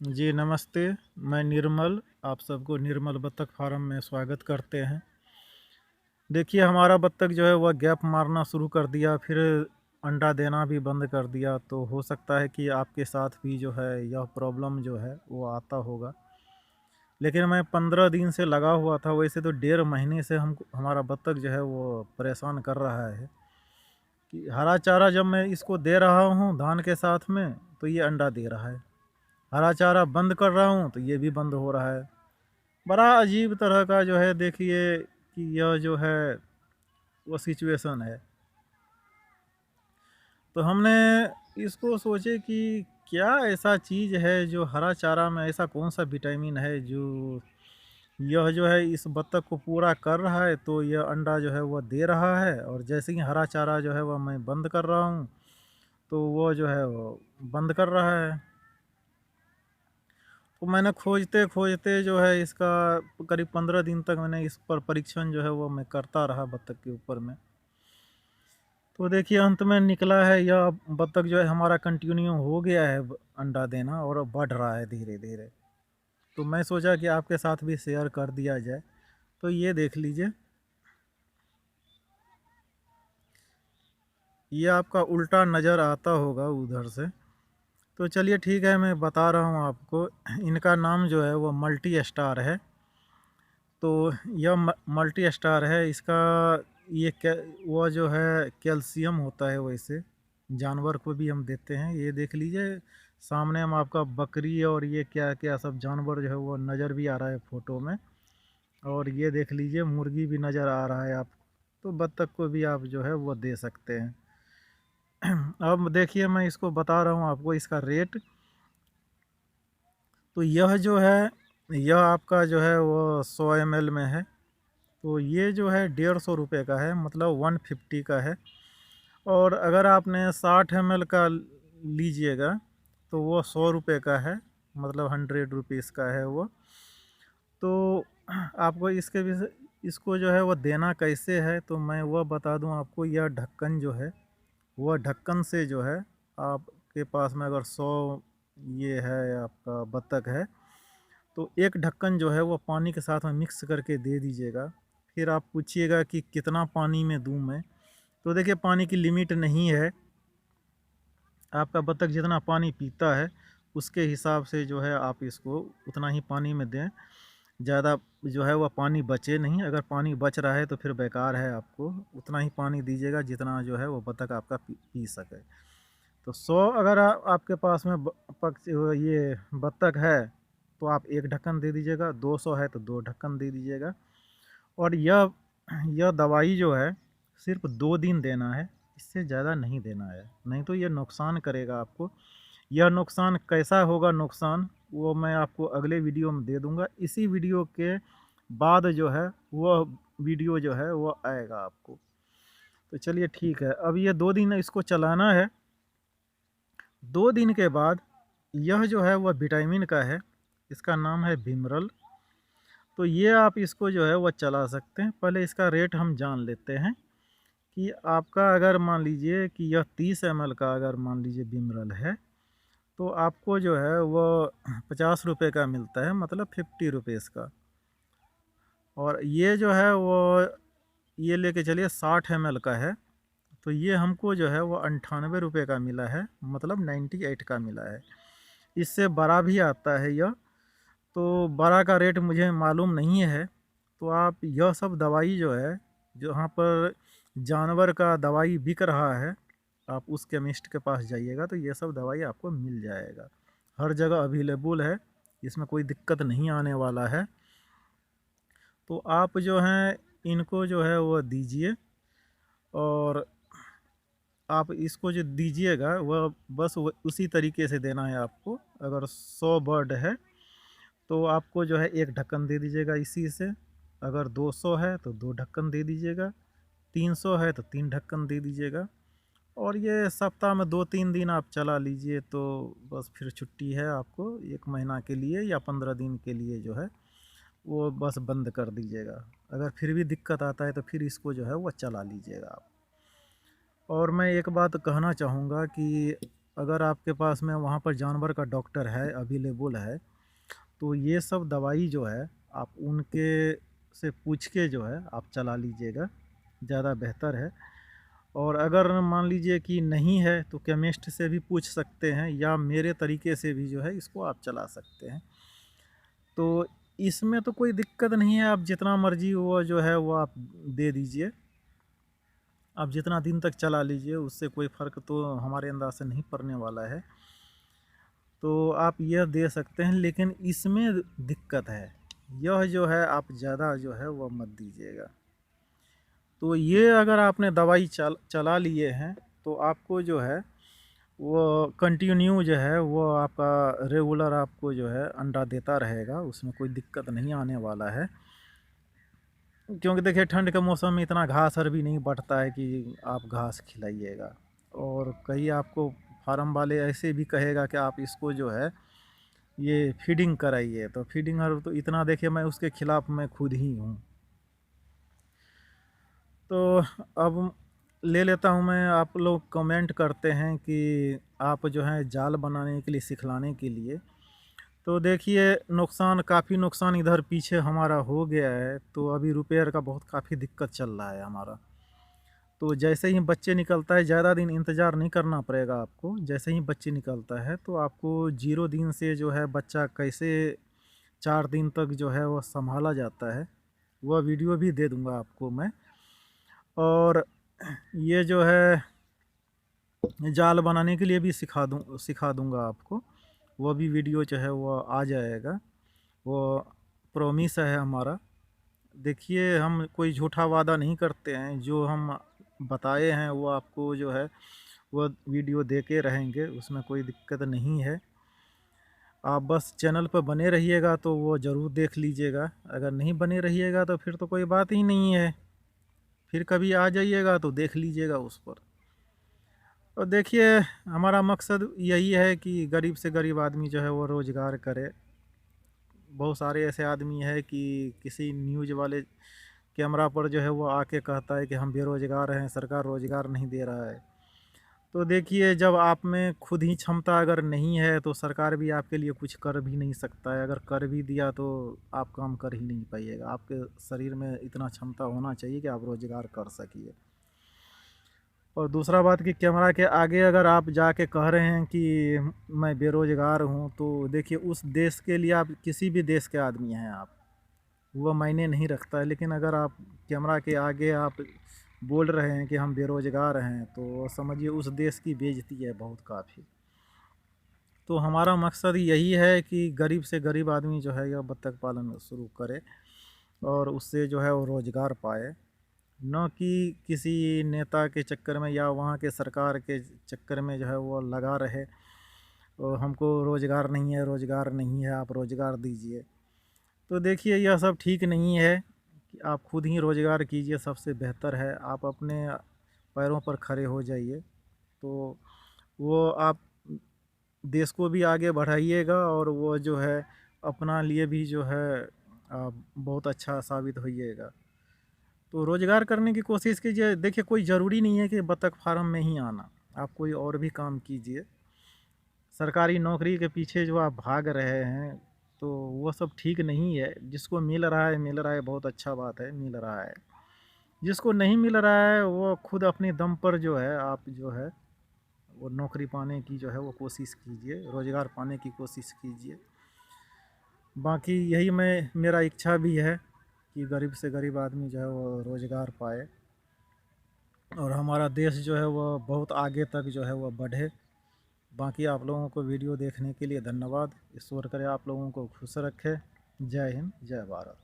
जी नमस्ते, मैं निर्मल, आप सबको निर्मल बत्तख फार्म में स्वागत करते हैं। देखिए हमारा बत्तख जो है वह गैप मारना शुरू कर दिया, फिर अंडा देना भी बंद कर दिया, तो हो सकता है कि आपके साथ भी जो है यह प्रॉब्लम जो है वो आता होगा। लेकिन मैं 15 दिन से लगा हुआ था, वैसे तो 1.5 महीने से हमारा बत्तख जो है वो परेशान कर रहा है कि हरा चारा जब मैं इसको दे रहा हूँ धान के साथ में, तो ये अंडा दे रहा है। हरा चारा बंद कर रहा हूँ, तो ये भी बंद हो रहा है। बड़ा अजीब तरह का जो है देखिए कि यह जो है वो सिचुएशन है। तो हमने इसको सोचे कि क्या ऐसा चीज़ है जो हरा चारा में ऐसा कौन सा विटामिन है जो यह जो है इस बत्तख को पूरा कर रहा है, तो यह अंडा जो है वह दे रहा है, और जैसे ही हरा चारा जो है वह मैं बंद कर रहा हूँ तो वो जो है वो बंद कर रहा है। तो मैंने खोजते-खोजते जो है इसका करीब 15 दिन तक मैंने इस पर परीक्षण जो है वो मैं करता रहा बत्तख के ऊपर में। तो देखिए अंत में निकला है यह बत्तख जो है हमारा कंटिन्यू हो गया है अंडा देना, और बढ़ रहा है धीरे-धीरे। तो मैं सोचा कि आपके साथ भी शेयर कर दिया जाए। तो ये देख लीजिए, ये आपका उल्टा नज़र आता होगा उधर से। तो चलिए ठीक है, मैं बता रहा हूँ आपको। इनका नाम जो है वो मल्टी स्टार है। तो यह मल्टी स्टार है, इसका ये क्या, वो जो है कैल्शियम होता है, वैसे जानवर को भी हम देते हैं। ये देख लीजिए सामने हम आपका बकरी और ये क्या क्या सब जानवर जो है वो नज़र भी आ रहा है फ़ोटो में। और ये देख लीजिए मुर्गी भी नज़र आ रहा है आप। तो बत्तख को भी आप जो है वो दे सकते हैं। अब देखिए मैं इसको बता रहा हूँ आपको इसका रेट। तो यह जो है, यह आपका जो है वो 100 ml में है। तो ये जो है 150 रुपये का है, मतलब 150 का है। और अगर आपने 60 ml का लीजिएगा तो वो 100 रुपये का है, मतलब 100 रुपीज़ का है वो। तो आपको इसके विषय, इसको जो है वो देना कैसे है, तो मैं वह बता दूं आपको। यह ढक्कन जो है वह ढक्कन से जो है, आपके पास में अगर 100 ये है आपका बत्तख है, तो एक ढक्कन जो है वो पानी के साथ में मिक्स करके दे दीजिएगा। फिर आप पूछिएगा कि कितना पानी में दूं मैं। तो देखिए पानी की लिमिट नहीं है, आपका बत्तख जितना पानी पीता है उसके हिसाब से जो है आप इसको उतना ही पानी में दें। ज़्यादा जो है वह पानी बचे नहीं, अगर पानी बच रहा है तो फिर बेकार है, आपको उतना ही पानी दीजिएगा जितना जो है वो बत्तख आपका पी सके। तो 100 अगर आपके पास में ये बत्तख है तो आप एक ढक्कन दे दीजिएगा, 200 है तो 2 ढक्कन दे दीजिएगा। और यह दवाई जो है सिर्फ 2 दिन देना है, इससे ज़्यादा नहीं देना है, नहीं तो यह नुकसान करेगा आपको। यह नुकसान कैसा होगा, नुकसान वो मैं आपको अगले वीडियो में दे दूंगा। इसी वीडियो के बाद जो है वह वीडियो जो है वो आएगा आपको। तो चलिए ठीक है, अब ये 2 दिन इसको चलाना है। 2 दिन के बाद यह जो है वह विटामिन का है, इसका नाम है विमरल। तो ये आप इसको जो है वह चला सकते हैं। पहले इसका रेट हम जान लेते हैं कि आपका अगर मान लीजिए कि यह 30 ml का अगर मान लीजिए विमरल है, तो आपको जो है वो 50 रुपये का मिलता है, मतलब 50 रुपीज़ का। और ये जो है वो ये लेके चलिए 60 ml का है, तो ये हमको जो है वो 98 रुपये का मिला है, मतलब 98 का मिला है। इससे बड़ा भी आता है यह, तो बड़ा का रेट मुझे मालूम नहीं है। तो आप यह सब दवाई जो है, जहाँ पर जानवर का दवाई बिक रहा है, आप उस केमिस्ट के पास जाइएगा तो ये सब दवाई आपको मिल जाएगा। हर जगह अवेलेबल है, इसमें कोई दिक्कत नहीं आने वाला है। तो आप जो हैं इनको जो है वो दीजिए, और आप इसको जो दीजिएगा वह बस उसी तरीके से देना है आपको। अगर 100 बर्ड है तो आपको जो है एक ढक्कन दे दीजिएगा इसी से। अगर 200 है तो 2 ढक्कन दे दीजिएगा, 300 है तो 3 ढक्कन दे दीजिएगा। और ये सप्ताह में 2-3 दिन आप चला लीजिए, तो बस फिर छुट्टी है आपको 1 महीना के लिए या 15 दिन के लिए जो है वो बस बंद कर दीजिएगा। अगर फिर भी दिक्कत आता है तो फिर इसको जो है वो चला लीजिएगा आप। और मैं एक बात कहना चाहूँगा कि अगर आपके पास में वहाँ पर जानवर का डॉक्टर है, अवेलेबल है, तो ये सब दवाई जो है आप उनके से पूछ के जो है आप चला लीजिएगा, ज़्यादा बेहतर है। और अगर मान लीजिए कि नहीं है तो केमिस्ट से भी पूछ सकते हैं, या मेरे तरीके से भी जो है इसको आप चला सकते हैं। तो इसमें तो कोई दिक्कत नहीं है, आप जितना मर्जी वो जो है वो आप दे दीजिए, आप जितना दिन तक चला लीजिए, उससे कोई फ़र्क तो हमारे अंदाज से नहीं पड़ने वाला है। तो आप यह दे सकते हैं, लेकिन इसमें दिक्कत है, यह जो है आप ज़्यादा जो है वह मत दीजिएगा। तो ये अगर आपने दवाई चला लिए हैं तो आपको जो है वो कंटिन्यू जो है वो आपका रेगुलर आपको जो है अंडा देता रहेगा, उसमें कोई दिक्कत नहीं आने वाला है। क्योंकि देखिए ठंड के मौसम में इतना घास हर भी नहीं बढ़ता है कि आप घास खिलाइएगा। और कई आपको फार्म वाले ऐसे भी कहेगा कि आप इसको जो है ये फीडिंग कराइए, तो फीडिंग हर तो इतना देखिए मैं उसके खिलाफ़ मैं खुद ही हूँ। तो अब ले लेता हूँ मैं, आप लोग कमेंट करते हैं कि आप जो है जाल बनाने के लिए सिखलाने के लिए, तो देखिए नुकसान, काफ़ी नुकसान इधर पीछे हमारा हो गया है। तो अभी रिपेयर का बहुत काफ़ी दिक्कत चल रहा है हमारा। तो जैसे ही बच्चे निकलता है, ज़्यादा दिन इंतज़ार नहीं करना पड़ेगा आपको, जैसे ही बच्चे निकलता है तो आपको 0 दिन से जो है बच्चा कैसे 4 दिन तक जो है वो संभाला जाता है, वह वीडियो भी दे दूँगा आपको मैं। और ये जो है जाल बनाने के लिए भी सिखा दूँगा आपको, वो भी वीडियो जो है वो आ जाएगा, वो प्रॉमिस है हमारा। देखिए हम कोई झूठा वादा नहीं करते हैं, जो हम बताए हैं वो आपको जो है वो वीडियो दे के रहेंगे, उसमें कोई दिक्कत नहीं है। आप बस चैनल पर बने रहिएगा तो वो ज़रूर देख लीजिएगा, अगर नहीं बने रहिएगा तो फिर तो कोई बात ही नहीं है, फिर कभी आ जाइएगा तो देख लीजिएगा उस पर। और देखिए हमारा मकसद यही है कि गरीब से गरीब आदमी जो है वो रोज़गार करे। बहुत सारे ऐसे आदमी है कि किसी न्यूज़ वाले कैमरा पर जो है वो आके कहता है कि हम बेरोज़गार हैं, सरकार रोज़गार नहीं दे रहा है। तो देखिए जब आप में खुद ही क्षमता अगर नहीं है तो सरकार भी आपके लिए कुछ कर भी नहीं सकता है, अगर कर भी दिया तो आप काम कर ही नहीं पाइएगा। आपके शरीर में इतना क्षमता होना चाहिए कि आप रोज़गार कर सकिए। और दूसरा बात कि कैमरा के आगे अगर आप जाके कह रहे हैं कि मैं बेरोज़गार हूँ, तो देखिए उस देश के लिए, आप किसी भी देश के आदमी हैं आप, वो मायने नहीं रखता है। लेकिन अगर आप कैमरा के आगे आप बोल रहे हैं कि हम बेरोज़गार हैं, तो समझिए उस देश की बेइज्जती है बहुत काफ़ी। तो हमारा मकसद यही है कि गरीब से गरीब आदमी जो है यह बत्तख पालन शुरू करे और उससे जो है वो रोज़गार पाए, न कि किसी नेता के चक्कर में या वहाँ के सरकार के चक्कर में जो है वो लगा रहे और हमको रोज़गार नहीं है, रोज़गार नहीं है, आप रोज़गार दीजिए। तो देखिए यह सब ठीक नहीं है, कि आप खुद ही रोज़गार कीजिए, सबसे बेहतर है। आप अपने पैरों पर खड़े हो जाइए, तो वो आप देश को भी आगे बढ़ाइएगा और वो जो है अपना लिए भी जो है बहुत अच्छा साबित होइएगा। तो रोज़गार करने की कोशिश कीजिए। देखिए कोई ज़रूरी नहीं है कि बतख फार्म में ही आना, आप कोई और भी काम कीजिए। सरकारी नौकरी के पीछे जो आप भाग रहे हैं तो वो सब ठीक नहीं है। जिसको मिल रहा है, बहुत अच्छा बात है, मिल रहा है। जिसको नहीं मिल रहा है वो खुद अपने दम पर जो है आप जो है वो नौकरी पाने की जो है वो कोशिश कीजिए, रोज़गार पाने की कोशिश कीजिए। बाकी यही मेरा इच्छा भी है कि गरीब से गरीब आदमी जो है वो रोज़गार पाए और हमारा देश जो है वो बहुत आगे तक जो है वो बढ़े। बाकी आप लोगों को वीडियो देखने के लिए धन्यवाद। ईश्वर करे आप लोगों को खुश रखे। जय हिंद, जय भारत।